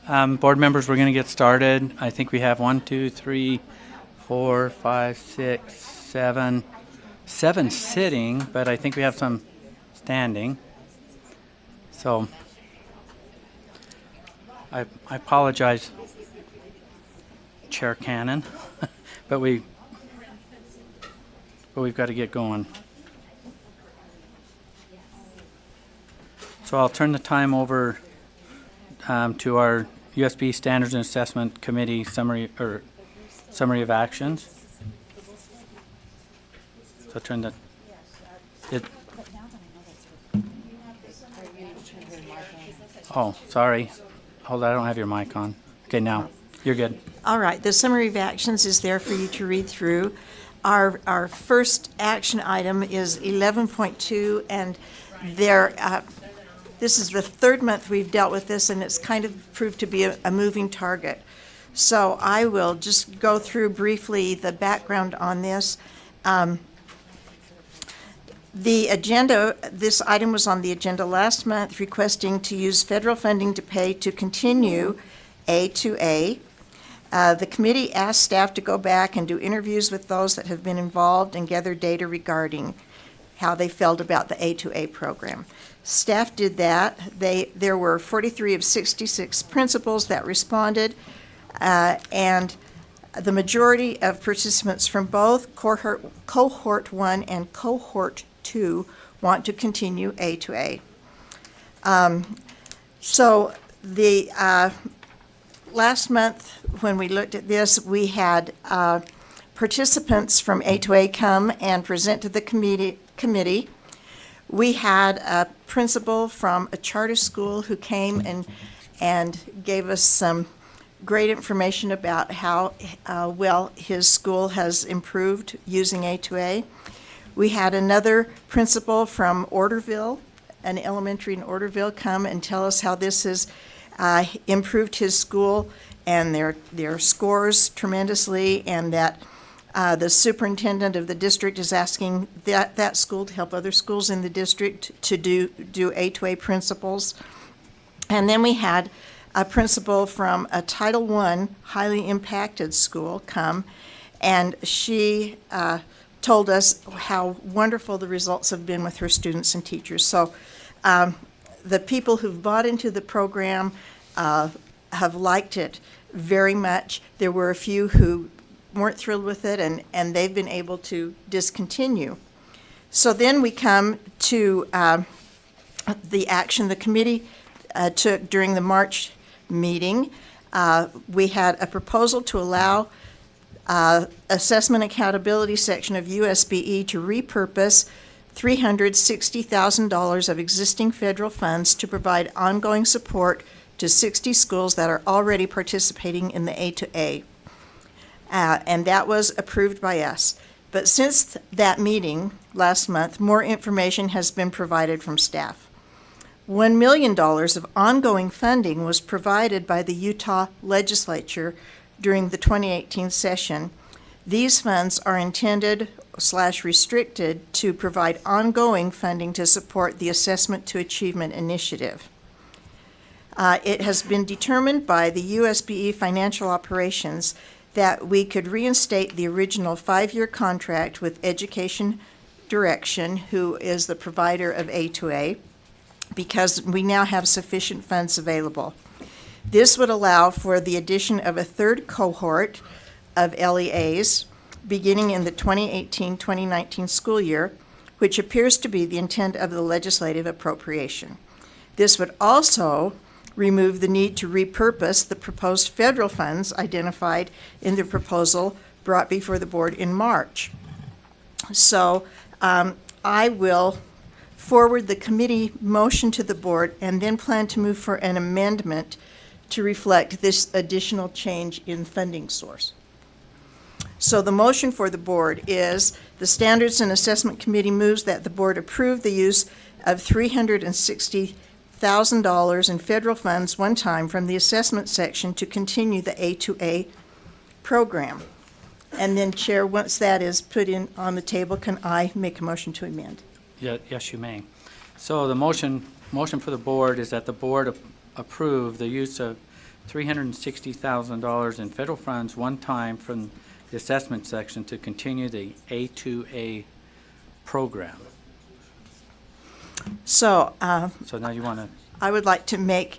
Board members, we're going to get started. I think we have 1, 2, 3, 4, 5, 6, 7 sitting, but I think we have some standing. So I apologize, Chair Cannon, but we've got to get going. So I'll turn the time over to our USB Standards and Assessment Committee summary of actions. So turn the Oh, sorry. Hold on, I don't have your mic on. Okay, now you're good. All right, the summary of actions is there for you to read through. Our first action item is 11.2, and this is the third month we've dealt with this, and it's kind of proved to be a moving target. So I will just go through briefly the background on this. The agenda, this item was on the agenda last month, requesting to use federal funding to pay to continue A2A. The committee asked staff to go back and do interviews with those that have been involved and gather data regarding how they felt about the A2A program. Staff did that. There were 43 of 66 principals that responded, and the majority of participants from both cohort 1 and cohort 2 want to continue A2A. So the last month when we looked at this, we had participants from A2A come and present to the committee. We had a principal from a charter school who came and gave us some great information about how well his school has improved using A2A. We had another principal from Orderville, an elementary in Orderville, come and tell us how this has improved his school and their scores tremendously, and that the superintendent of the district is asking that school to help other schools in the district to do A2A principals. And then we had a principal from a Title I highly impacted school come, and she told us how wonderful the results have been with her students and teachers. So the people who've bought into the program have liked it very much. There were a few who weren't thrilled with it, and they've been able to discontinue. So then we come to the action the committee took during the March meeting. We had a proposal to allow Assessment Accountability section of USBE to repurpose $360,000 of existing federal funds to provide ongoing support to 60 schools that are already participating in the A2A. And that was approved by us. But since that meeting last month, more information has been provided from staff. $1 million of ongoing funding was provided by the Utah legislature during the 2018 session. These funds are intended / restricted to provide ongoing funding to support the Assessment to Achievement initiative. It has been determined by the USBE Financial Operations that we could reinstate the original 5-year contract with Education Direction, who is the provider of A2A, because we now have sufficient funds available. This would allow for the addition of a third cohort of LEAs beginning in the 2018-2019 school year, which appears to be the intent of the legislative appropriation. This would also remove the need to repurpose the proposed federal funds identified in the proposal brought before the board in March. So I will forward the committee motion to the board and then plan to move for an amendment to reflect this additional change in funding source. So the motion for the board is the Standards and Assessment Committee moves that the board approve the use of $360,000 in federal funds one time from the assessment section to continue the A2A program. And then, Chair, once that is put in on the table, can I make a motion to amend? Yes, you may. So the motion for the board is that the board approve the use of $360,000 in federal funds one time from the assessment section to continue the A2A program. So, So now you want to, I'd like to move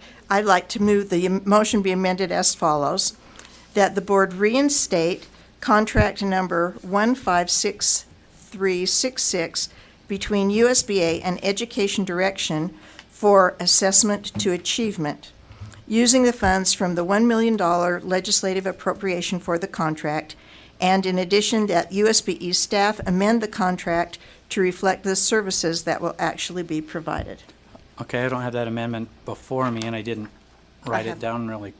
the motion be amended as follows, that the board reinstate contract number 156366 between USBA and Education Direction for assessment to achievement, using the funds from the $1 million legislative appropriation for the contract, and in addition that USBE staff amend the contract to reflect the services that will actually be provided. okay, I don't have that amendment before me, and I didn't write have- it down really.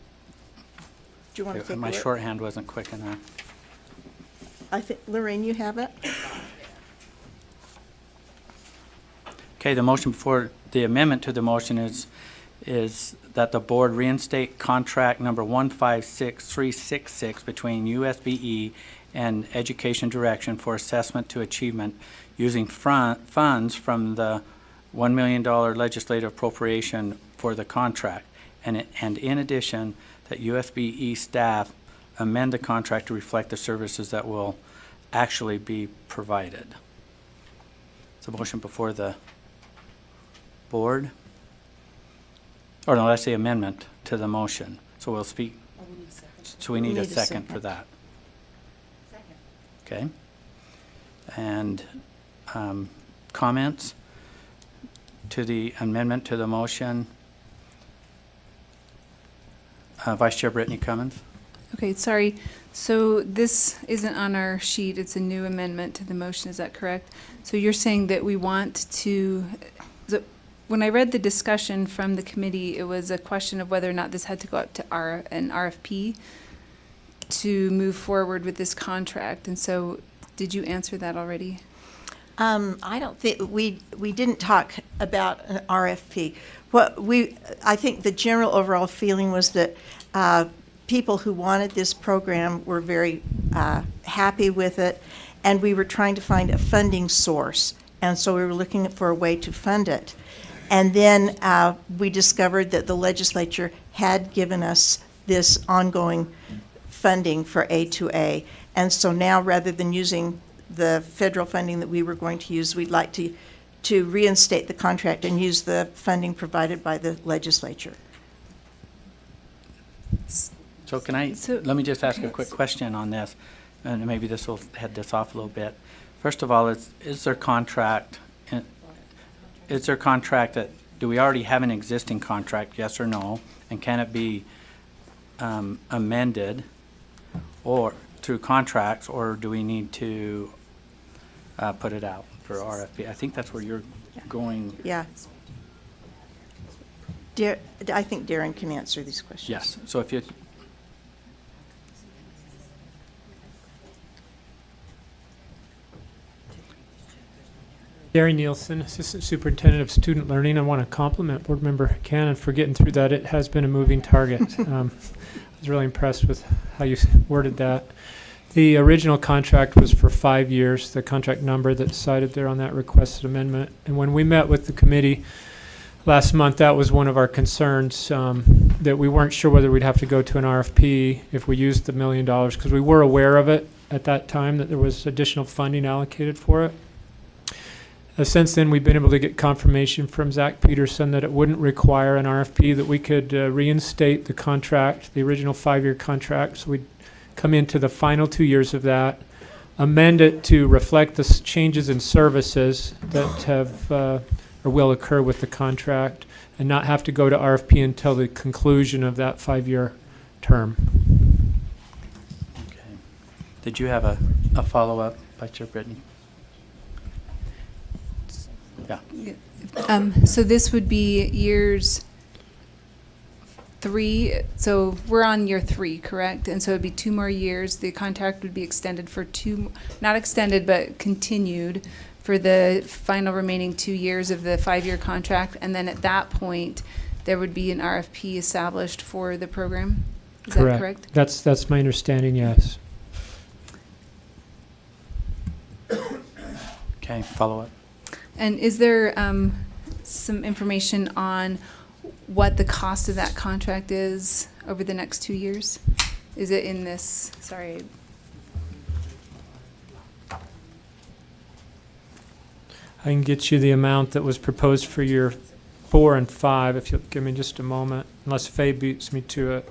Do you want to take a My look? shorthand wasn't quick enough. I think, Lorraine, you have it? Okay, the motion before, the amendment to the motion is that the board reinstate contract number 156366 between USBE and Education Direction for assessment to achievement using funds from the $1 million legislative appropriation for the contract. And in addition, that USBE staff amend the contract to reflect the services that will actually be provided. It's a motion before the board. Or no, that's the amendment to the motion. So we'll speak. So we need a second for that. Okay. And comments to the amendment to the motion? Vice Chair Brittany Cummins. Okay, sorry. So this isn't on our sheet. It's a new amendment to the motion. Is that correct? So you're saying that we want to, when I read the discussion from the committee, it was a question of whether or not this had to go up to an RFP to move forward with this contract. And so did you answer that already? I don't think, we didn't talk about an RFP. I think the general overall feeling was that people who wanted this program were very happy with it, and we were trying to find a funding source. And so we were looking for a way to fund it. And then we discovered that the legislature had given us this ongoing funding for A2A. And so now, rather than using the federal funding that we were going to use, we'd like to reinstate the contract and use the funding provided by the legislature. So can I, let me just ask a quick question on this, and maybe this will head this off a little bit. First of all, is there contract, that, do we already have an existing contract, yes or no? And can it be amended or through contracts, or do we need to put it out for RFP? I think that's where you're going. Yeah. I think Darren can answer these questions. Yes, so if you, Gary Nielsen, Assistant Superintendent of Student Learning. I want to compliment Board Member Cannon for getting through that. It has been a moving target. I was really impressed with how you worded that. The original contract was for 5 years, the contract number that's cited there on that requested amendment. And when we met with the committee last month, that was one of our concerns, that we weren't sure whether we'd have to go to an RFP if we used the $1 million, because we were aware of it at that time, that there was additional funding allocated for it. Since then, we've been able to get confirmation from Zach Peterson that it wouldn't require an RFP, that we could reinstate the contract, the original 5-year contract. So we'd come into the final 2 years of that, amend it to reflect the changes in services that have or will occur with the contract, and not have to go to RFP until the conclusion of that 5-year term. okay. Did you have a follow-up, Vice Chair Brittany? Yeah. So this would be years 3. So we're on year 3, correct? And so it'd be 2 more years. The contract would be extended for 2, not extended, but continued for the final remaining 2 years of the 5-year contract. And then at that point, there would be an RFP established for the program. Is that correct? That's my understanding, yes. Okay, follow-up. And is there some information on what the cost of that contract is over the next 2 years? Is it in this, sorry, I can get you the amount that was proposed for year 4 and 5, if you'll give me just a moment, unless Faye beats me to it.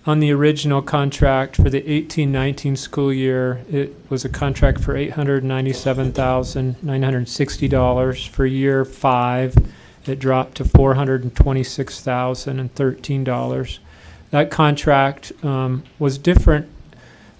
On the original contract for the 18-19 school year, it was a contract for $897,960. For year 5, it dropped to $426,013. That contract was different.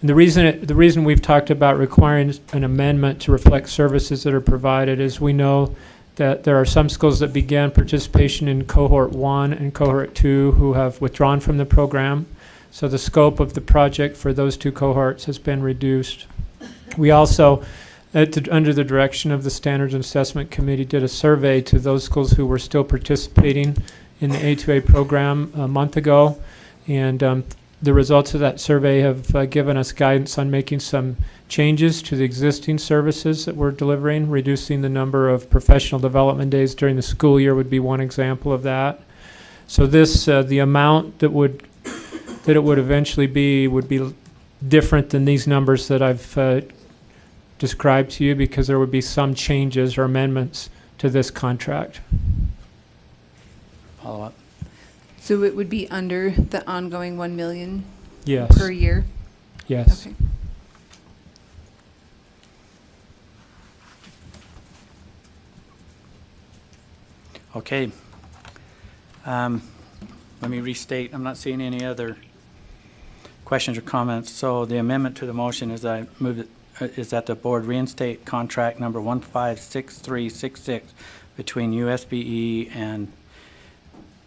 And the reason we've talked about requiring an amendment to reflect services that are provided is we know that there are some schools that began participation in cohort 1 and cohort 2 who have withdrawn from the program. So the scope of the project for those 2 cohorts has been reduced. We also, under the direction of the Standards and Assessment Committee, did a survey to those schools who were still participating in the A2A program a month ago. And the results of that survey have given us guidance on making some changes to the existing services that we're delivering. Reducing the number of professional development days during the school year would be one example of that. So this, the amount that it would eventually be would be different than these numbers that I've described to you, because there would be some changes or amendments to this contract. Follow up. so it would be under the ongoing 1 million Yes. per year? Yes. Okay. Okay. Let me restate, I'm not seeing any other questions or comments. So the amendment to the motion is I move it, is that the board reinstate contract number 156366 between USBE and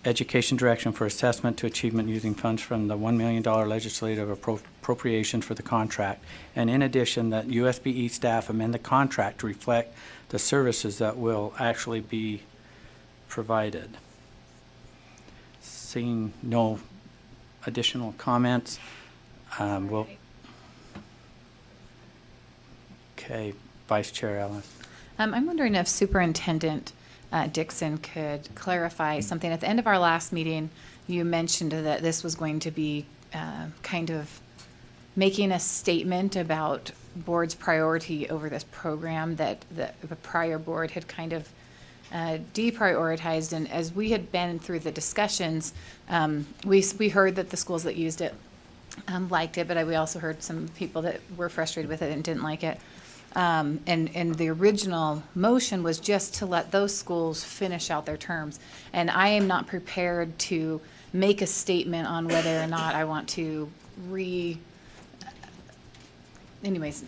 Education Direction for Assessment to Achievement using funds from the $1 million legislative appropriation for the contract. And in addition, that USBE staff amend the contract to reflect the services that will actually be provided. Seeing no additional comments, we'll. Okay, Vice Chair Ellis. I'm wondering if Superintendent Dixon could clarify something. At the end of our last meeting, you mentioned that this was going to be kind of making a statement about board's priority over this program that the prior board had kind of deprioritized. And as we had been through the discussions, we heard that the schools that used it liked it, but we also heard some people that were frustrated with it and didn't like it. And the original motion was just to let those schools finish out their terms. And I am not prepared to make a statement on whether or not I want to anyways,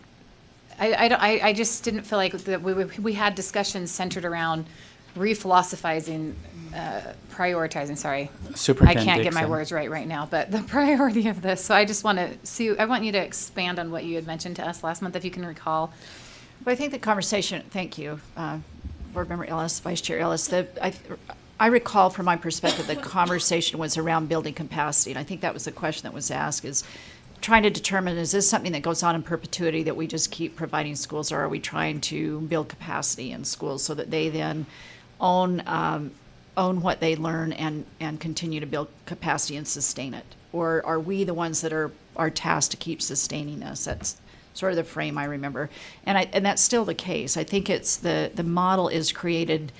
I just didn't feel like that we had discussions centered around re-philosophizing, prioritizing, sorry. I Superintendent can't get my Dixon. words right now, but the priority of this. So I just want to see, I want you to expand on what you had mentioned to us last month, if you can recall. Well, I think the conversation, thank you, Board Member Ellis, Vice Chair Ellis, I recall from my perspective, the conversation was around building capacity, and I think that was the question that was asked, is trying to determine, is this something that goes on in perpetuity that we just keep providing schools, or are we trying to build capacity in schools so that they then own what they learn and continue to build capacity and sustain it? Or are we the ones that are tasked to keep sustaining this? That's sort of the frame I remember. And that's still the case. I think it's the model is created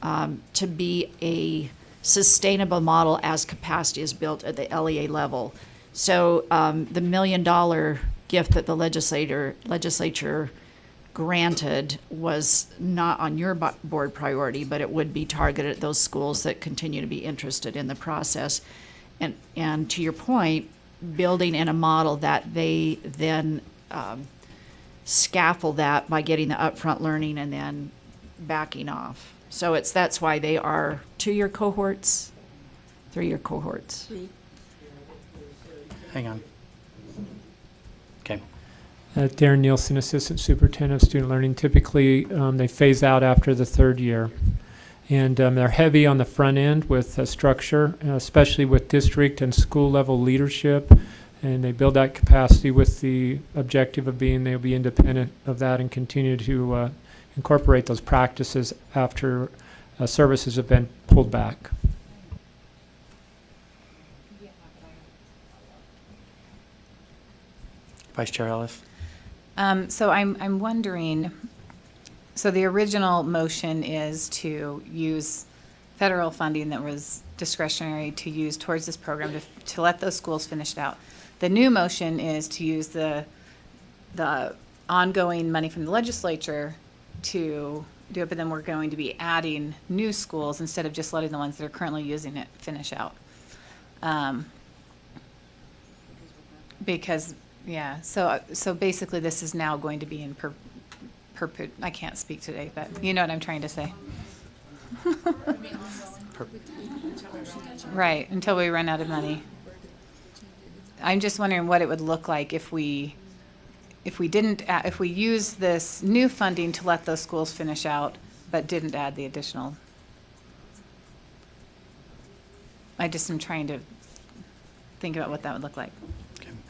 to be a sustainable model as capacity is built at the LEA level. So the $1 million gift that the legislature granted was not on your board priority, but it would be targeted at those schools that continue to be interested in the process. And to your point, building in a model that they then scaffold that by getting the upfront learning and then backing off. So that's why they are 2-year cohorts, 3-year cohorts. Hang on. Okay. Darren Nielsen, Assistant Superintendent of Student Learning. Typically, they phase out after the 3rd year. And they're heavy on the front end with structure, especially with district and school level leadership. And they build that capacity with the objective of being they'll be independent of that and continue to incorporate those practices after services have been pulled back. Vice Chair Ellis? So I'm wondering, so the original motion is to use federal funding that was discretionary to use towards this program to let those schools finish it out. The new motion is to use the ongoing money from the legislature to do it, but then we're going to be adding new schools instead of just letting the ones that are currently using it finish out. Because, yeah, so basically this is now going to be in I can't speak today, but you know what I'm trying to say. Right, until we run out of money. I'm just wondering what it would look like if we use this new funding to let those schools finish out, but didn't add the additional. I just am trying to think about what that would look like.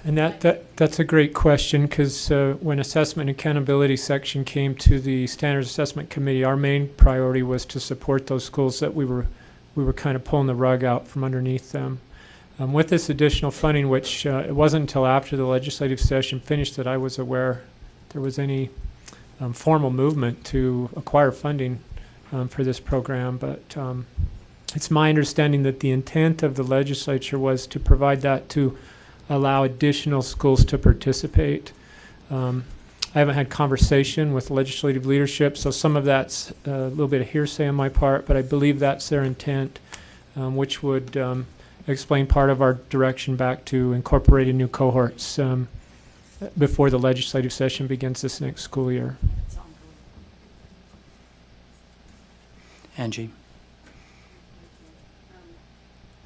And that's a great question, because when assessment and accountability section came to the Standards Assessment Committee, our main priority was to support those schools that we were kind of pulling the rug out from underneath them. With this additional funding, which it wasn't until after the legislative session finished that I was aware there was any formal movement to acquire funding for this program, but it's my understanding that the intent of the legislature was to provide that to allow additional schools to participate. I haven't had conversation with legislative leadership, so some of that's a little bit of hearsay on my part, but I believe that's their intent, which would explain part of our direction back to incorporating new cohorts before the legislative session begins this next school year. Angie?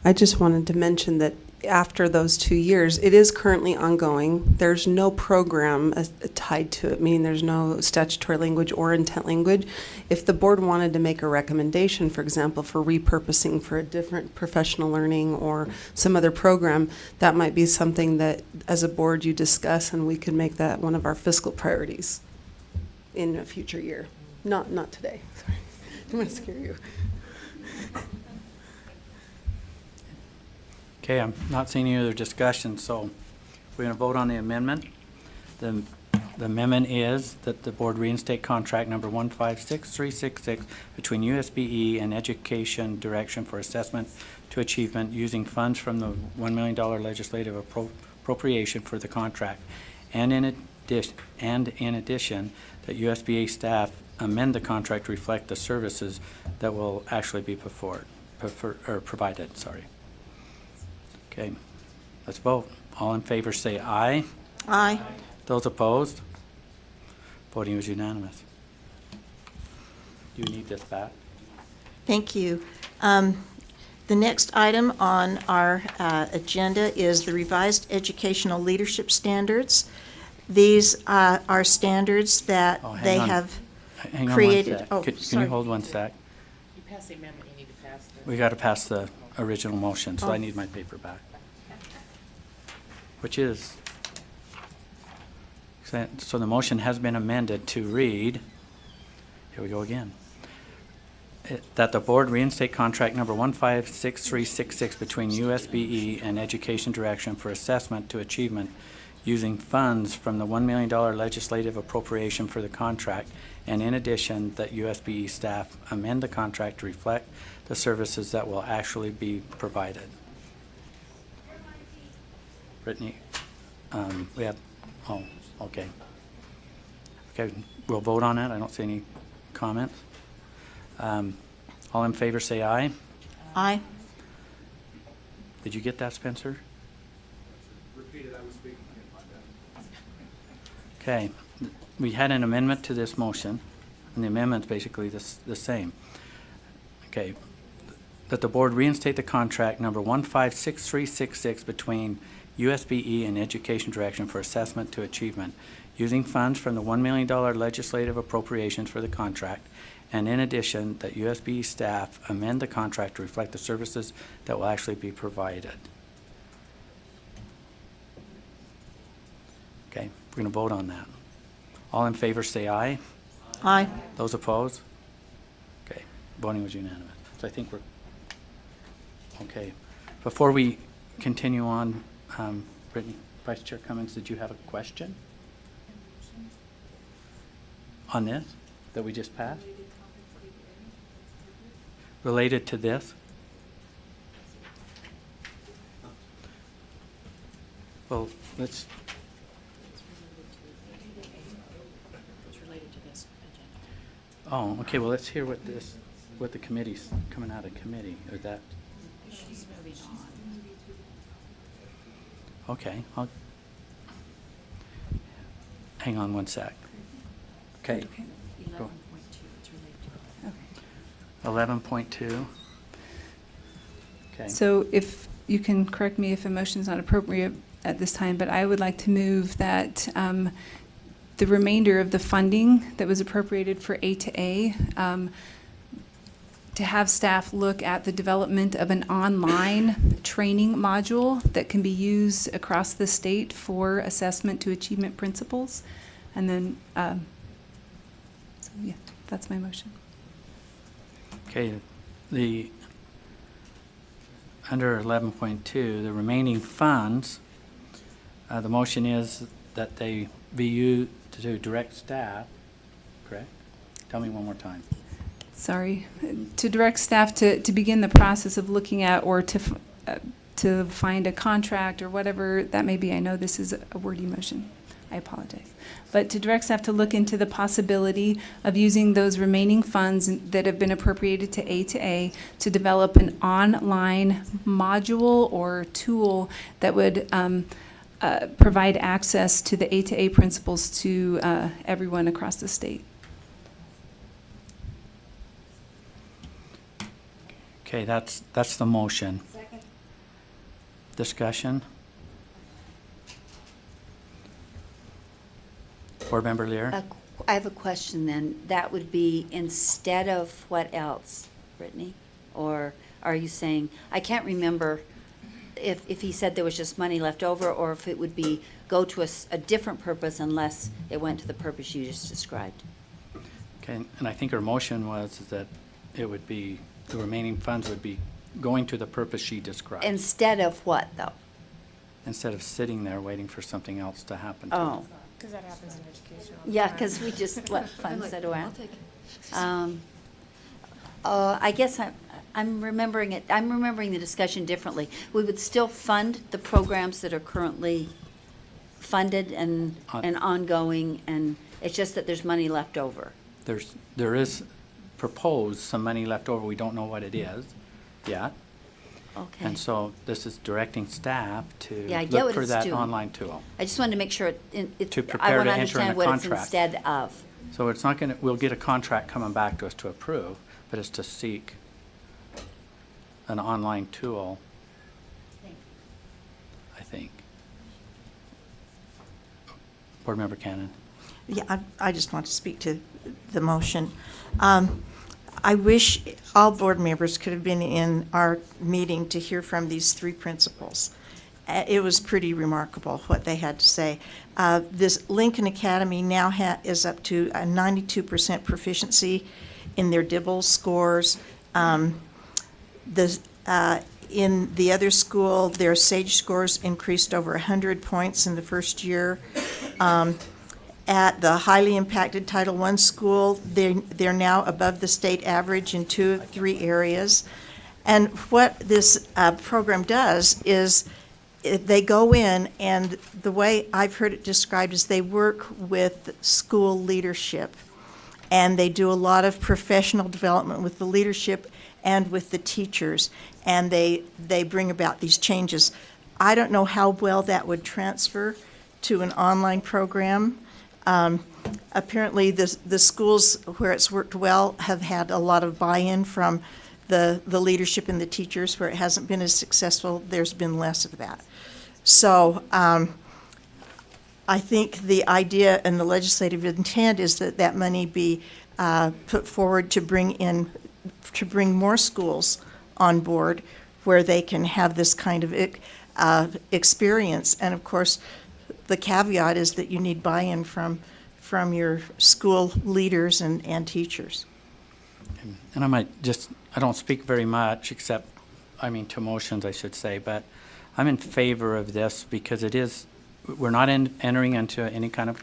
I just wanted to mention that after those 2 years, it is currently ongoing. There's no program tied to it, meaning there's no statutory language or intent language. If the board wanted to make a recommendation, for example, for repurposing for a different professional learning or some other program, that might be something that as a board you discuss, and we could make that one of our fiscal priorities in a future year. Not today. Sorry. I don't want to scare you. Okay, I'm not seeing any other discussion, so we're going to vote on the amendment. The amendment is that the board reinstate contract number 156366 between USBE and Education Direction for Assessment to Achievement using funds from the $1 million legislative appropriation for the contract. And in addition, that USBA staff amend the contract to reflect the services that will actually be provided. Sorry. Okay, let's vote. All in favor say aye. Aye. Those opposed? Voting was unanimous. Do you need this back? Thank you. The next item on our agenda is the revised educational leadership standards. These are standards that Oh, hang they on. have Hang on created. one sec. Oh, Can you sorry. hold one sec? You pass the amendment, you need to pass the. We got to pass the original motion, so Oh. I need my paper back. Which is, so the motion has been amended to read, here we go again, that the board reinstate contract number 156366 between USBE and Education Direction for Assessment to Achievement using funds from the $1 million legislative appropriation for the contract, and in addition, that USBE staff amend the contract to reflect the services that will actually be provided. Brittany, we have, oh, okay. Okay, we'll vote on it. I don't see any comments. All in favor say aye. Aye. Did you get that, Spencer? Okay, we had an amendment to this motion, and the amendment's basically the same. Okay, that the board reinstate the contract number 156366 between USBE and Education Direction for Assessment to Achievement using funds from the $1 million legislative appropriations for the contract, and in addition, that USBE staff amend the contract to reflect the services that will actually be provided. Okay, we're going to vote on that. All in favor say aye. Aye. Those opposed? Okay, voting was unanimous. So I think we're, okay. Before we continue on, Brittany? Vice Chair Cummings, did you have a question? On this, that we just passed? Related to this? Well, let's, It's related to this agenda. oh, okay, well, let's hear what the committee's coming out of committee, or that, She's moving on. okay, hang on one sec. Okay, Go. 11.2, it's related to. 11.2. Okay. So if you can correct me if a motion is not appropriate at this time, but I would like to move that the remainder of the funding that was appropriated for A to A, to have staff look at the development of an online training module that can be used across the state for assessment to achievement principles. And then, so yeah, that's my motion. Okay, under 11.2, the remaining funds, the motion is that they be used to direct staff, correct? Tell me one more time. Sorry, to direct staff to begin the process of looking at or to find a contract or whatever that may be. I know this is a wordy motion. I apologize. But to direct staff to look into the possibility of using those remaining funds that have been appropriated to A to develop an online module or tool that would provide access to the A principles to everyone across the state. Okay, that's the motion. Second. Discussion? Board Member Lear? I have a question then. That would be instead of what else, Brittany? Or are you saying, I can't remember if he said there was just money left over, or if it would be go to a different purpose unless it went to the purpose you just described. Okay, and I think her motion was that it would be, the remaining funds would be going to the purpose she described. Instead of what, though? Instead of sitting there waiting for something else to happen to Oh, Because that happens in education. all the yeah, time. because we just let funds that around. take it. I guess I'm remembering it, I'm remembering the discussion differently. We would still fund the programs that are currently funded and ongoing, and it's just that there's money left over. There is proposed some money left over. We don't know what it is yet. Okay. And so this is directing staff to Yeah, I get look what for it's that doing. online tool. I just wanted to make sure To prepare I want to to enter in a understand what it's contract. instead of. So it's not gonna, we'll get a contract coming back to us to approve, but it's to seek an online tool, I think. Board Member Cannon. Yeah, I just want to speak to the motion. I wish all board members could have been in our meeting to hear from these three principals. It was pretty remarkable what they had to say. This Lincoln Academy now is up to a 92% proficiency in their DIBEL scores. In the other school, their SAGE scores increased over 100 points in the first year. At the highly impacted Title I school, they're now above the state average in 2 of 3 areas. And what this program does is they go in, and the way I've heard it described is they work with school leadership, and they do a lot of professional development with the leadership and with the teachers, and they bring about these changes. I don't know how well that would transfer to an online program. Apparently, the schools where it's worked well have had a lot of buy-in from the leadership and the teachers. Where it hasn't been as successful, there's been less of that. So I think the idea and the legislative intent is that that money be put forward to bring more schools on board where they can have this kind of experience. And of course, the caveat is that you need buy-in from your school leaders and teachers. And I don't speak very much except, to motions, I should say, but I'm in favor of this because it is we're not entering into any kind of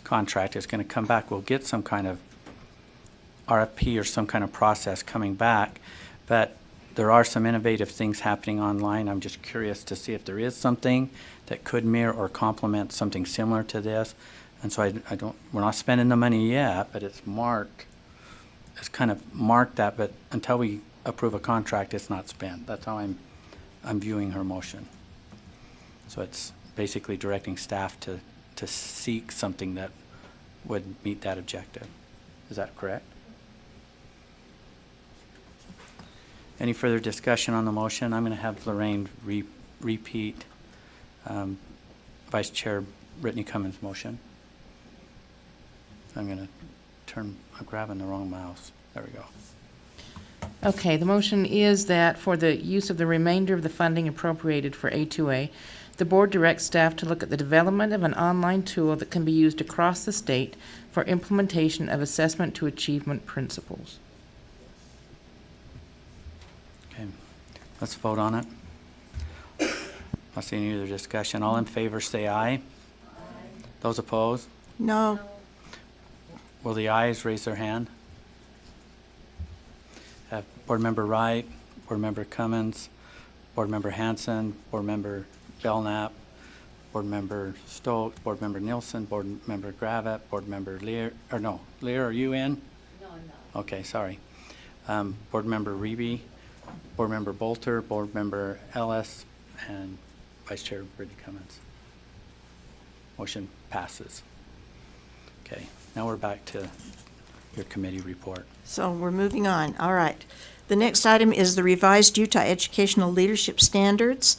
contract. It's going to come back. We'll get some kind of RFP or some kind of process coming back, but there are some innovative things happening online. I'm just curious to see if there is something that could mirror or complement something similar to this. And so we're not spending the money yet, but it's marked. It's kind of marked that, but until we approve a contract, it's not spent. That's how I'm viewing her motion. So it's basically directing staff to seek something that would meet that objective. Is that correct? Any further discussion on the motion? I'm going to have Lorraine repeat Vice Chair Brittany Cummins' motion. I'm going to I'm grabbing the wrong mouse. There we go. Okay, the motion is that for the use of the remainder of the funding appropriated for A2A, the board directs staff to look at the development of an online tool that can be used across the state for implementation of assessment to achievement principles. Okay, let's vote on it. I see any other discussion. All in favor say aye. Those opposed? No. Will the ayes raise their hand? Have Board Member Wright, Board Member Cummins, Board Member Hanson, Board Member Belknap, Board Member Stokes, Board Member Nielsen, Board Member Gravitt, Board Member Lear, Lear, are you in? No, I'm not. Okay, sorry. Board Member Reeby, Board Member Bolter, Board Member Ellis, and Vice Chair Brittany Cummins. Motion passes. Okay, now we're back to your committee report. So we're moving on. All right. The next item is the revised Utah Educational Leadership Standards.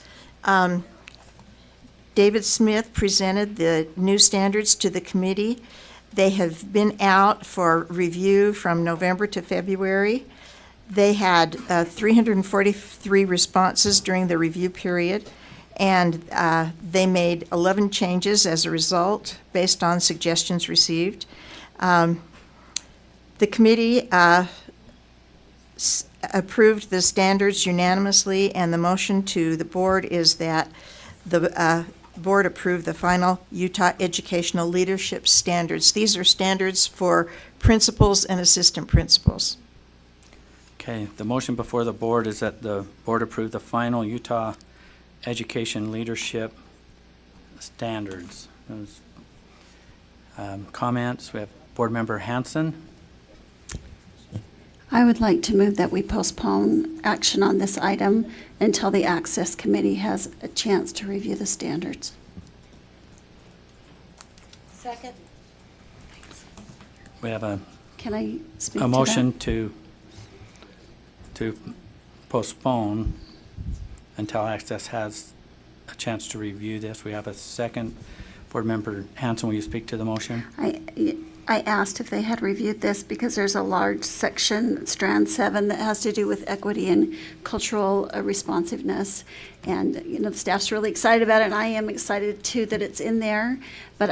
David Smith presented the new standards to the committee. They have been out for review from November to February. They had 343 responses during the review period, and they made 11 changes as a result based on suggestions received. The committee approved the standards unanimously, and the motion to the board is that the board approve the final Utah Educational Leadership Standards. These are standards for principals and assistant principals. Okay, the motion before the board is that the board approve the final Utah Education Leadership Standards. Those, comments, we have Board Member Hanson. I would like to move that we postpone action on this item until the Access Committee has a chance to review the standards. Second. We have a Can I speak a to motion that? to postpone until Access has a chance to review this. We have a second. Board Member Hanson, will you speak to the motion? I asked if they had reviewed this because there's a large section, Strand 7, that has to do with equity and cultural responsiveness. And, you know, the staff's really excited about it, and I am excited too that it's in there. But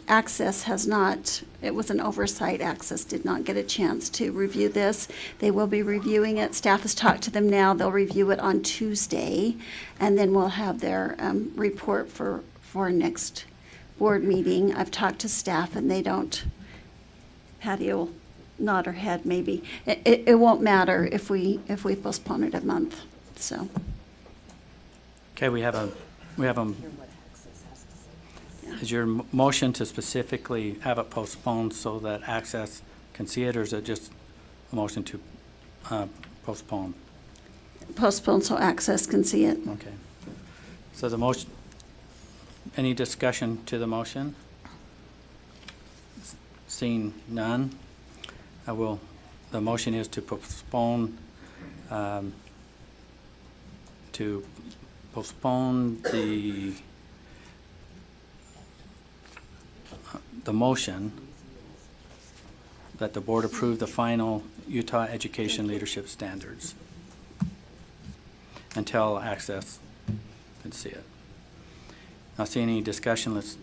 Access has not, it was an oversight. Access did not get a chance to review this. They will be reviewing it. Staff has talked to them now. They'll review it on Tuesday, and then we'll have their report for next board meeting. I've talked to staff, and they don't. Patty will nod her head maybe. It won't matter if we postpone it a month, so. Okay, we have a is your motion to specifically have it postponed so that Access can see it, or is it just a motion to postpone? Postpone so Access can see it. Okay. So the motion, any discussion to the motion? Seeing none, the motion is to postpone, the motion that the board approve the final Utah Education Leadership Standards until Access can see it. Not seeing any discussion, let's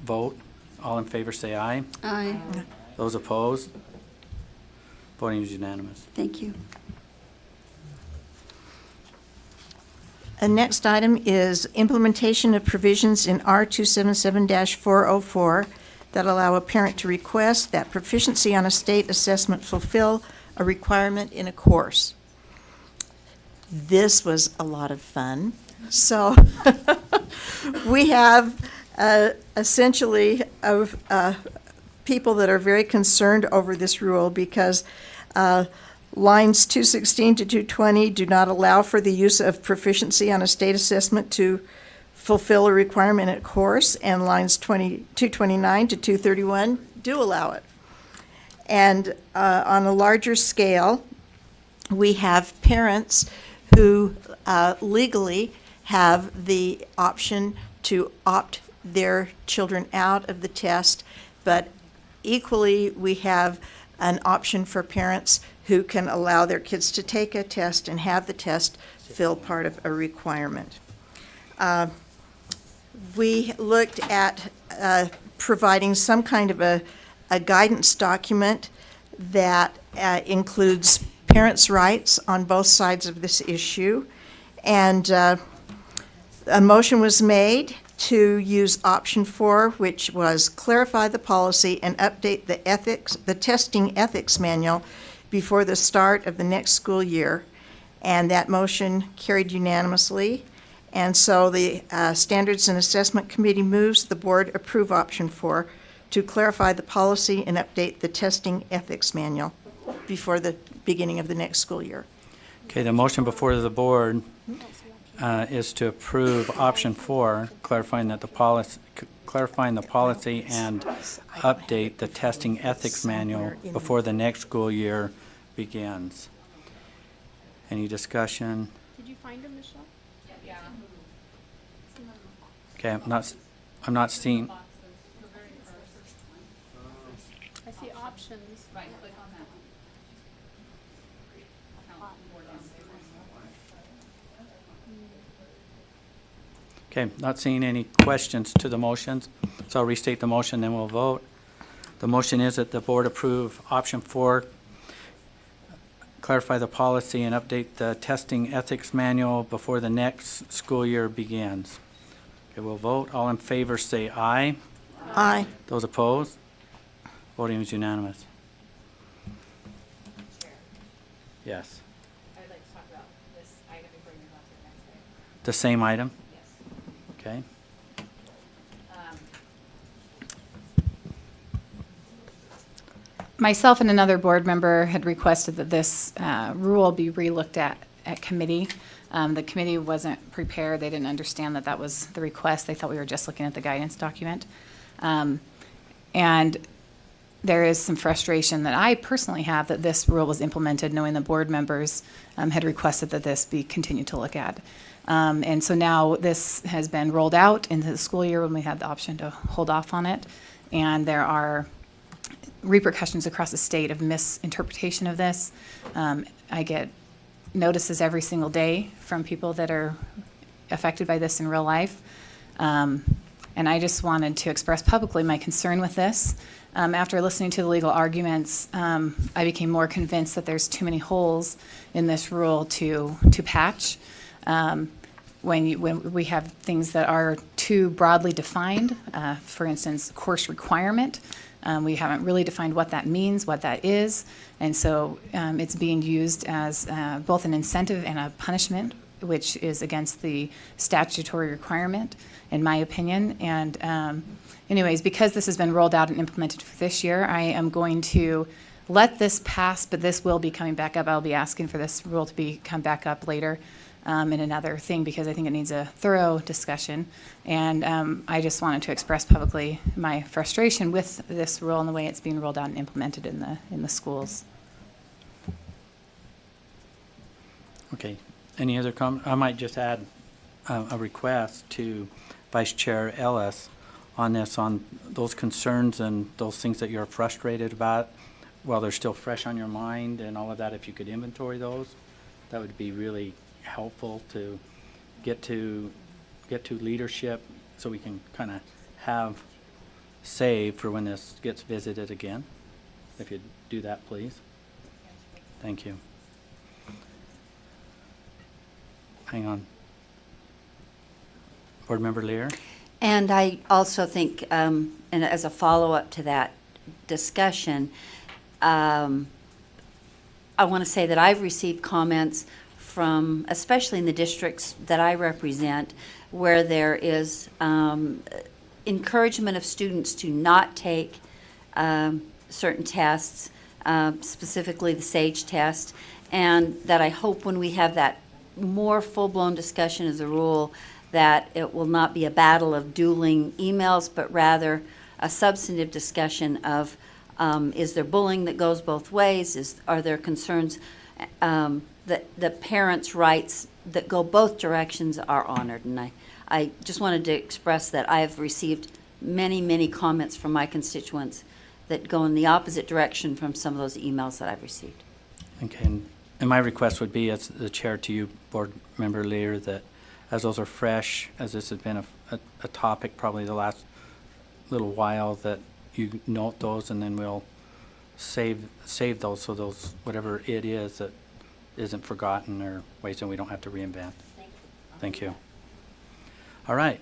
vote. All in favor say aye. Aye. Those opposed? Voting is unanimous. Thank you. The next item is implementation of provisions in R277-404 that allow a parent to request that proficiency on a state assessment fulfill a requirement in a course. This was a lot of fun. So we have essentially people that are very concerned over this rule because lines 216 to 220 do not allow for the use of proficiency on a state assessment to fulfill a requirement in a course, and lines 229 to 231 do allow it. And on a larger scale, we have parents who legally have the option to opt their children out of the test, but equally we have an option for parents who can allow their kids to take a test and have the test fill part of a requirement. We looked at providing some kind of a guidance document that includes parents' rights on both sides of this issue. And a motion was made to use option 4, which was clarify the policy and update the testing ethics manual before the start of the next school year. And that motion carried unanimously. And so the Standards and Assessment Committee moves the board approve option 4 to clarify the policy and update the testing ethics manual before the beginning of the next school year. Okay, the motion before the board is to approve option 4, clarifying the policy and update the testing ethics manual before the next school year begins. Any discussion? Did you find him, Michelle? Okay, I'm not seeing. I see options. Right, click on that. Okay, not seeing any questions to the motions, so I'll restate the motion, then we'll vote. The motion is that the board approve option 4, clarify the policy and update the testing ethics manual before the next school year begins. Okay, we'll vote. All in favor say aye. Aye. Those opposed? Voting is unanimous. Yes. I would like to talk about this item before we move on to the next item. The same item? Yes. Okay. Myself and another board member had requested that this rule be relooked at committee. The committee wasn't prepared. They didn't understand that that was the request. They thought we were just looking at the guidance document. And there is some frustration that I personally have that this rule was implemented knowing the board members had requested that this be continued to look at. And so now this has been rolled out into the school year when we had the option to hold off on it. And there are repercussions across the state of misinterpretation of this. I get notices every single day from people that are affected by this in real life. And I just wanted to express publicly my concern with this. After listening to the legal arguments, I became more convinced that there's too many holes in this rule to patch. When we have things that are too broadly defined, for instance, course requirement, we haven't really defined what that means, what that is, and so it's being used as both an incentive and a punishment, which is against the statutory requirement, in my opinion. And anyways, because this has been rolled out and implemented for this year, I am going to let this pass, but this will be coming back up. I'll be asking for this rule to come back up later in another thing because I think it needs a thorough discussion. And I just wanted to express publicly my frustration with this rule and the way it's being rolled out and implemented in the schools. Okay. Any other comment? I might just add a request to Vice Chair Ellis on this, on those concerns and those things that you're frustrated about while they're still fresh on your mind and all of that. If you could inventory those, that would be really helpful to get to leadership so we can kind of have say for when this gets visited again. If you'd do that, please. Thank you. Hang on. Board Member Lear? And I also think, and as a follow-up to that discussion, I want to say that I've received comments from, especially in the districts that I represent, where there is encouragement of students to not take certain tests, specifically the SAGE test, and that I hope when we have that more full-blown discussion as a rule, that it will not be a battle of dueling emails, but rather a substantive discussion of is there bullying that goes both ways? Are there concerns that the parents' rights that go both directions are honored? And I just wanted to express that I have received many, many comments from my constituents that go in the opposite direction from some of those emails that I've received. Okay, and my request would be, as the chair to you, Board Member Lear, that as those are fresh, as this has been a topic probably the last little while, that you note those, and then we'll save those, so those, whatever it is, that isn't forgotten or ways that we don't have to reinvent. Thank you. All right.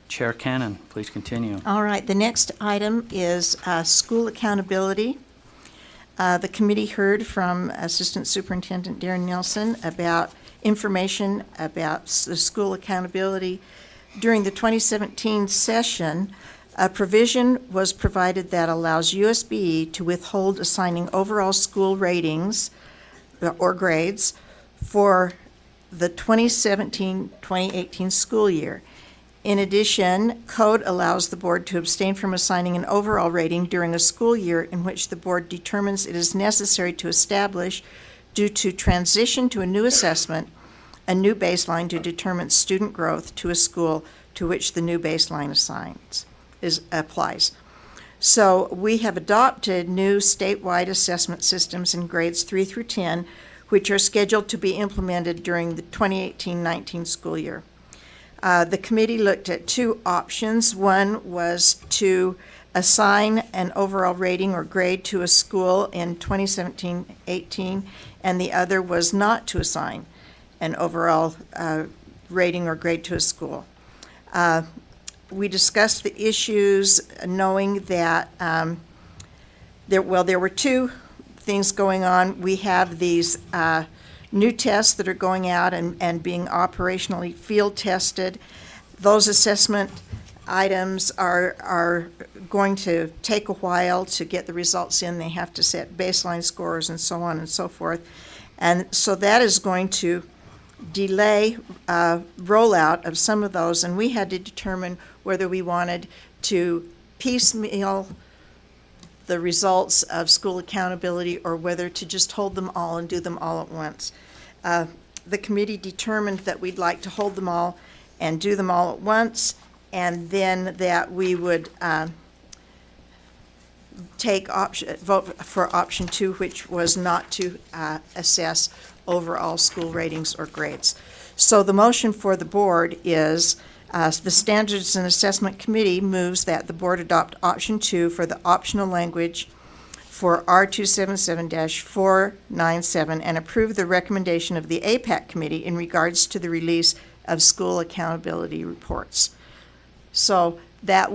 Chair Cannon, please continue. All right, the next item is school accountability. The committee heard from Assistant Superintendent Darren Nelson about information about the school accountability. During the 2017 session, a provision was provided that allows USBE to withhold assigning overall school ratings or grades for the 2017-2018 school year. In addition, code allows the board to abstain from assigning an overall rating during a school year in which the board determines it is necessary to establish, due to transition to a new assessment, a new baseline to determine student growth to a school to which the new baseline applies. So we have adopted new statewide assessment systems in grades 3 through 10, which are scheduled to be implemented during the 2018-19 school year. The committee looked at two options. One was to assign an overall rating or grade to a school in 2017-18, and the other was not to assign an overall rating or grade to a school. We discussed the issues knowing that there were two things going on. We have these new tests that are going out and being operationally field tested. Those assessment items are going to take a while to get the results in. They have to set baseline scores and so on and so forth. And so that is going to delay rollout of some of those, and we had to determine whether we wanted to piecemeal the results of school accountability or whether to just hold them all and do them all at once. The committee determined that we'd like to hold them all and do them all at once, and then that we would vote for option 2, which was not to assess overall school ratings or grades. So the motion for the board is the Standards and Assessment Committee moves that the board adopt option 2 for the optional language for R277-497 and approve the recommendation of the APAC committee in regards to the release of school accountability reports. So that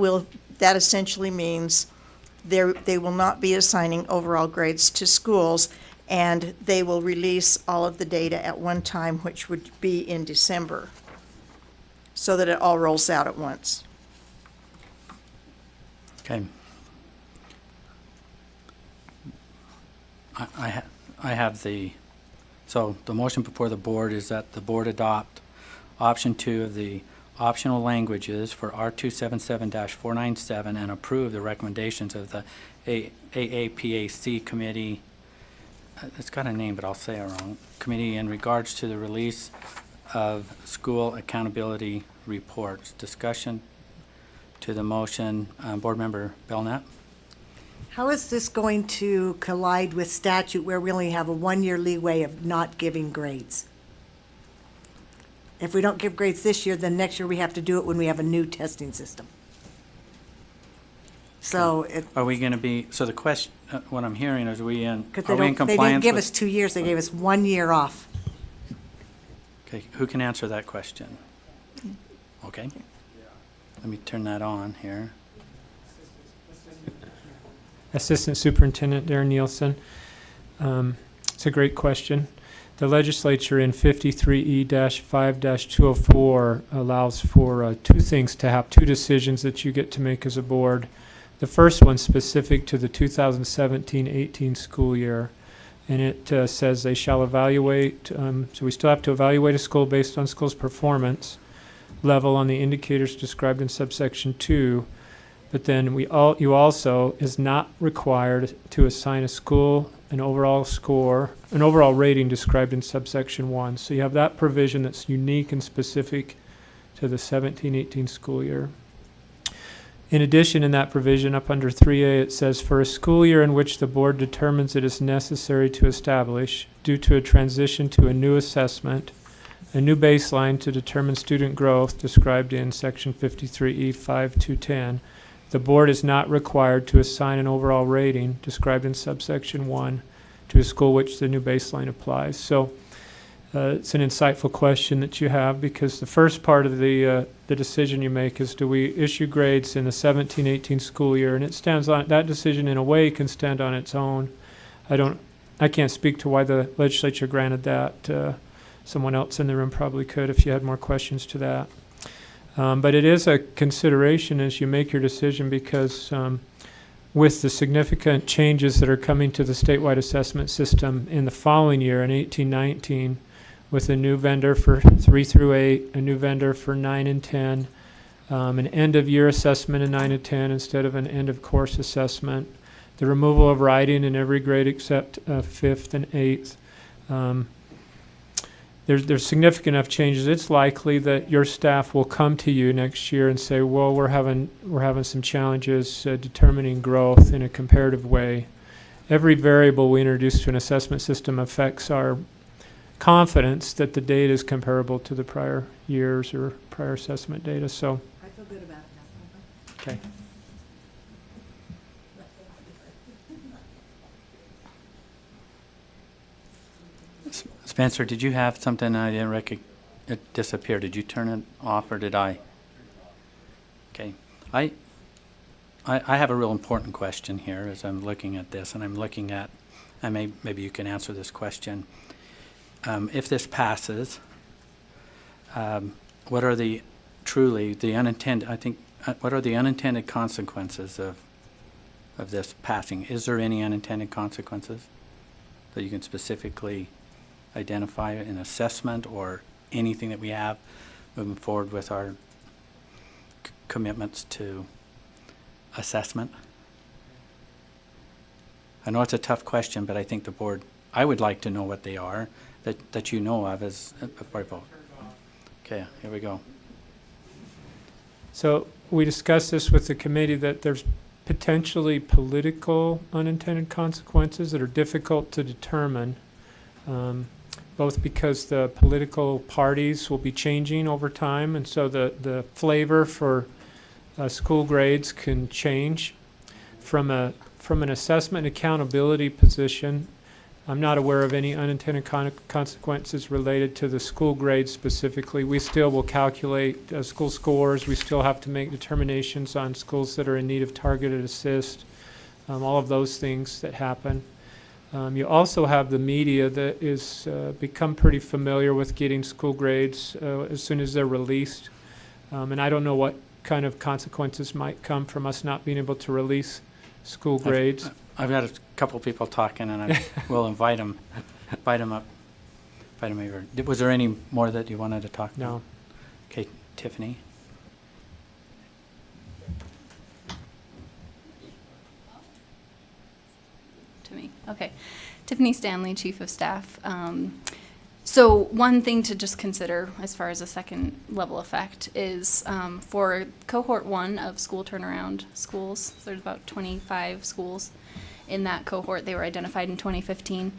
essentially means they will not be assigning overall grades to schools, and they will release all of the data at one time, which would be in December, so that it all rolls out at once. Okay. I have so the motion before the board is that the board adopt option 2 of the optional languages for R277-497 and approve the recommendations of the AAPAC committee. It's got a name, but I'll say it wrong. Committee in regards to the release of school accountability reports. Discussion to the motion. Board Member Belknap? How is this going to collide with statute where we only have a 1-year leeway of not giving grades? If we don't give grades this year, then next year we have to do it when we have a new testing system. So Are we going to be, so the question, what I'm hearing is, are we in because compliance they didn't give with- us 2 years, they gave us 1 year off. Okay, who can answer that question? Okay. Let me turn that on here. Assistant Superintendent Darren Nielsen. It's a great question. The legislature in 53E-5-204 allows for two things to have, two decisions that you get to make as a board. The first one specific to the 2017-18 school year, and it says they shall evaluate, so we still have to evaluate a school based on school's performance level on the indicators described in subsection 2, but then you also is not required to assign a school an overall score, an overall rating described in subsection 1. So you have that provision that's unique and specific to the 17-18 school year. In addition, in that provision up under 3A, it says, for a school year in which the board determines it is necessary to establish, due to a transition to a new assessment, a new baseline to determine student growth described in section 53E-5-10, the board is not required to assign an overall rating described in subsection 1 to a school which the new baseline applies. So it's an insightful question that you have, because the first part of the decision you make is, do we issue grades in the 17-18 school year? And it stands on, that decision in a way can stand on its own. I can't speak to why the legislature granted that. Someone else in the room probably could if you had more questions to that. But it is a consideration as you make your decision, because with the significant changes that are coming to the statewide assessment system in the following year, in 18-19, with a new vendor for 3 through 8, a new vendor for 9 and 10, an end-of-year assessment in 9 and 10 instead of an end-of-course assessment, the removal of writing in every grade except 5th and 8th. There's significant enough changes. It's likely that your staff will come to you next year and say, well, we're having some challenges determining growth in a comparative way. Every variable we introduce to an assessment system affects our confidence that the data is comparable to the prior years or prior assessment data. So I feel good about it now. Okay. Spencer, did you have something I didn't recognize? It disappeared. Did you turn it off or did I? Okay. I have a real important question here as I'm looking at this, and I'm looking at, maybe you can answer this question. If this passes, what are the unintended consequences of this passing? Is there any unintended consequences that you can specifically identify an assessment or anything that we have moving forward with our commitments to assessment? I know it's a tough question, but I think the board, I would like to know what they are that you know of as before I vote. Okay, here we go. So we discussed this with the committee, that there's potentially political unintended consequences that are difficult to determine, both because the political parties will be changing over time, and so the flavor for school grades can change. From an assessment and accountability position, I'm not aware of any unintended consequences related to the school grades specifically. We still will calculate school scores. We still have to make determinations on schools that are in need of targeted assist, all of those things that happen. You also have the media that is become pretty familiar with getting school grades as soon as they're released. And I don't know what kind of consequences might come from us not being able to release school grades. I've got a couple people talking, and I will invite them up. Over. Was there any more that you wanted to talk about? No. Okay, Tiffany. To me. Okay. Tiffany Stanley, Chief of Staff. So one thing to just consider as far as a second level effect is for cohort 1 of school turnaround schools, so there's about 25 schools in that cohort. They were identified in 2015.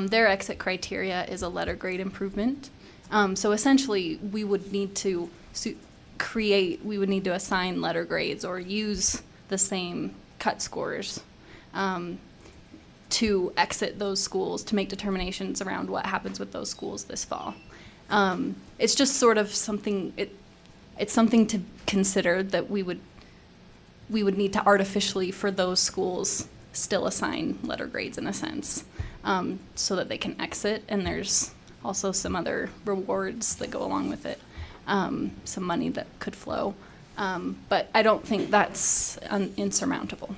Their exit criteria is a letter grade improvement. So essentially we would need to assign letter grades or use the same cut scores to exit those schools, to make determinations around what happens with those schools this fall. It's just sort of something, it's something to consider that we would need to artificially, for those schools, still assign letter grades in a sense, so that they can exit. And there's also some other rewards that go along with it, some money that could flow. But I don't think that's insurmountable.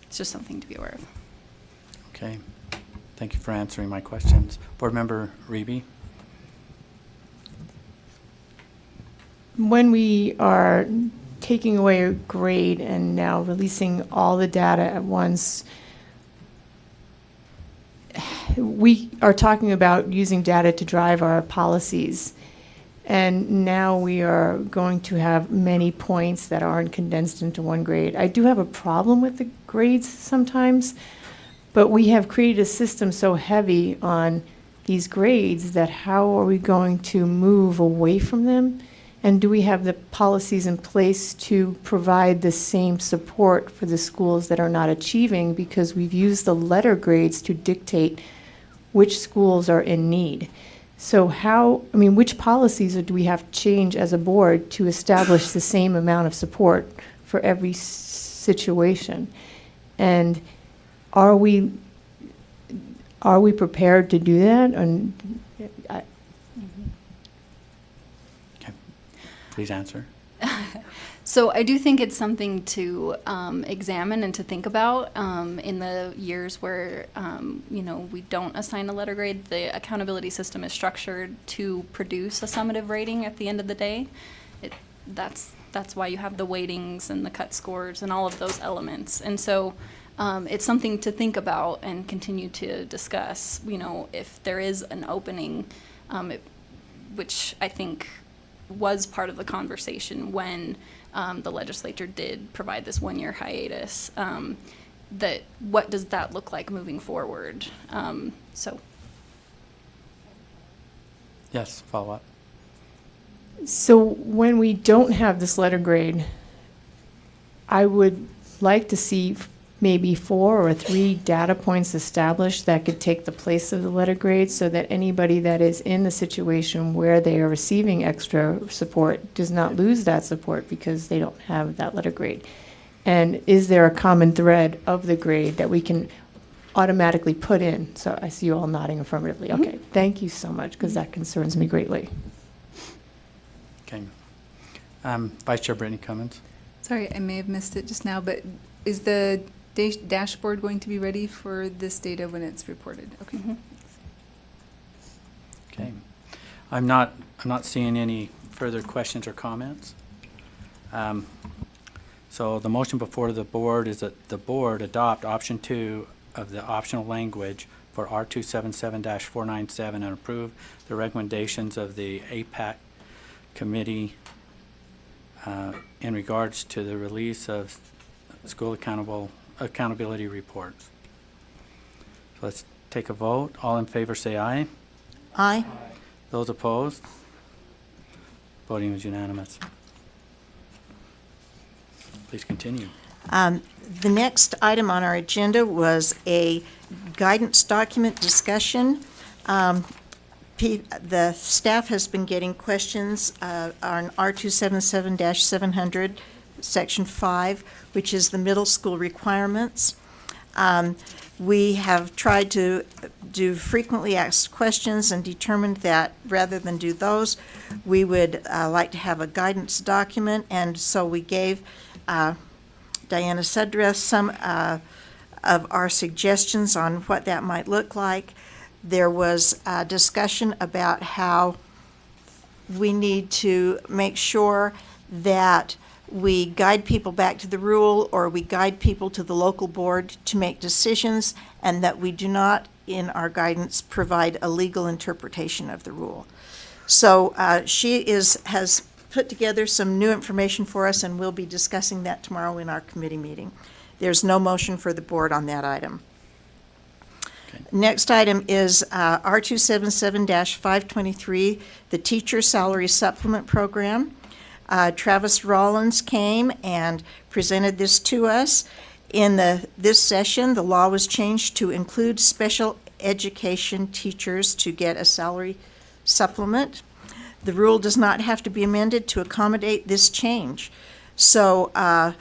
It's just something to be aware of. Okay. Thank you for answering my questions. Board Member Reby? When we are taking away a grade and now releasing all the data at once, we are talking about using data to drive our policies. And now we are going to have many points that aren't condensed into one grade. I do have a problem with the grades sometimes, but we have created a system so heavy on these grades that how are we going to move away from them? And do we have the policies in place to provide the same support for the schools that are not achieving, because we've used the letter grades to dictate which schools are in need? So which policies do we have to change as a board to establish the same amount of support for every situation? And are we prepared to do that? And Please answer. So I do think it's something to examine and to think about in the years where, we don't assign a letter grade. The accountability system is structured to produce a summative rating at the end of the day. That's why you have the weightings and the cut scores and all of those elements. And so it's something to think about and continue to discuss, if there is an opening, which I think was part of the conversation when the legislature did provide this one-year hiatus, that what does that look like moving forward? Yes, follow up. so when we don't have this letter grade, I would like to see maybe 4 or 3 data points established that could take the place of the letter grade, so that anybody that is in the situation where they are receiving extra support does not lose that support because they don't have that letter grade. And is there a common thread of the grade that we can automatically put in? So I see you all nodding affirmatively. Okay, thank you so much, because that concerns me greatly. Okay. Vice Chair Brittany Cummins? Sorry, I may have missed it just now, but is the dashboard going to be ready for this data when it's reported? Okay. Mm-hmm. Okay. I'm not seeing any further questions or comments. So the motion before the board is that the board adopt option 2 of the optional language for R277-497 and approve the recommendations of the APAC committee in regards to the release of school accountability reports. So let's take a vote. All in favor say aye. Aye. Those opposed? Voting was unanimous. Please continue. The next item on our agenda was a guidance document discussion. The staff has been getting questions on R277-700, Section 5, which is the middle school requirements. We have tried to do frequently asked questions and determined that rather than do those, we would like to have a guidance document, and so we gave Diana Sudreth some of our suggestions on what that might look like. There was a discussion about how we need to make sure that we guide people back to the rule, or we guide people to the local board to make decisions, and that we do not, in our guidance, provide a legal interpretation of the rule. So she has put together some new information for us, and we'll be discussing that tomorrow in our committee meeting. There's no motion for the board on that item. Okay. Next item is R277-523, the Teacher Salary Supplement Program. Travis Rollins came and presented this to us. In this session, the law was changed to include special education teachers to get a salary supplement. The rule does not have to be amended to accommodate this change. So a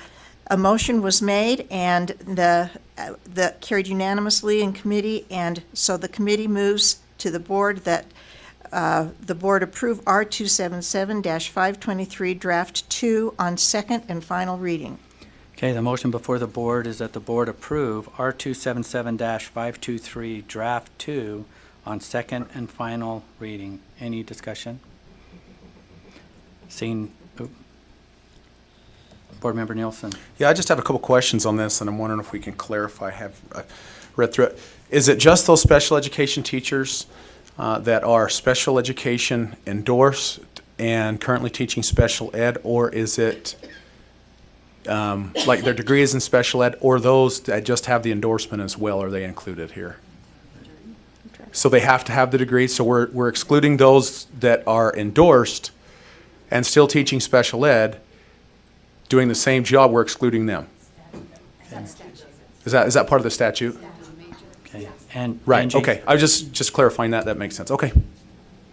motion was made, and the carried unanimously in committee, and so the committee moves to the board that the board approve R277-523 Draft 2 on second and final reading. Okay, the motion before the board is that the board approve R277-523 Draft 2 on second and final reading. Any discussion? Seeing, Board Member Nielsen. Yeah, I just have a couple questions on this, and I'm wondering if we can clarify. I have read through it. Is it just those special education teachers that are special education endorsed and currently teaching special ed, or is it like their degree is in special ed, or those that just have the endorsement as well? Are they included here? So they have to have the degree. So we're excluding those that are endorsed and still teaching special ed, doing the same job. We're excluding them. Is that part of the statute? Okay. And Right. Angie? Okay. I was just clarifying that. That makes sense. Okay.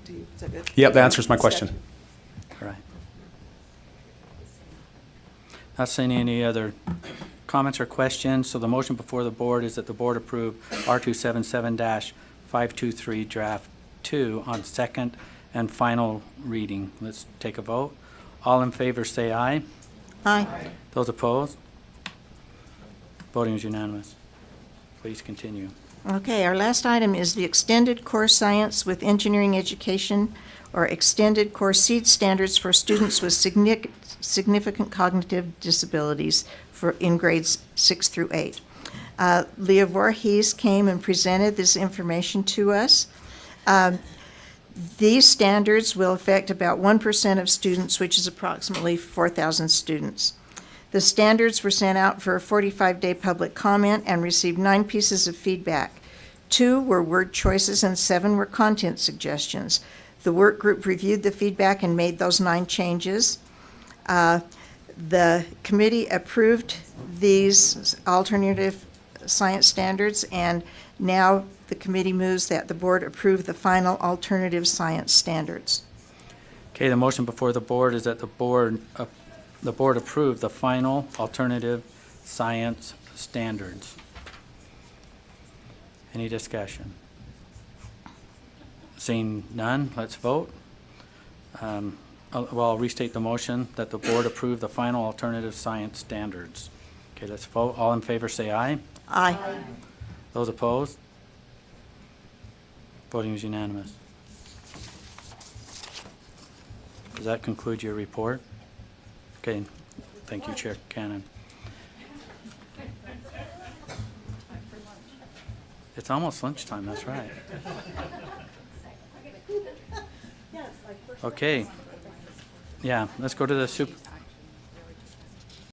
Is that good? Yep. That answers my question. All right. Not seeing any other comments or questions, so the motion before the board is that the board approve R277-523 Draft 2 on second and final reading. Let's take a vote. All in favor say aye. Aye. Those opposed? Voting is unanimous. Please continue. Okay, our last item is the Extended Core Science with Engineering Education, or Extended Core Seed Standards for students with significant cognitive disabilities in grades 6 through 8. Leah Voorhees came and presented this information to us. These standards will affect about 1% of students, which is approximately 4,000 students. The standards were sent out for a 45-day public comment and received 9 pieces of feedback. 2 were word choices and 7 were content suggestions. The work group reviewed the feedback and made those 9 changes. The committee approved these alternative science standards, and now the committee moves that the board approve the final alternative science standards. Okay, the motion before the board is that the board approve the final alternative science standards. Any discussion? Seeing none, let's vote. I'll restate the motion that the board approve the final alternative science standards. Okay, let's vote. All in favor say aye. Aye. Those opposed? Voting is unanimous. Does that conclude your report? Okay, thank you, Chair Cannon. It's almost lunchtime, that's right. Okay. Yeah, let's go to the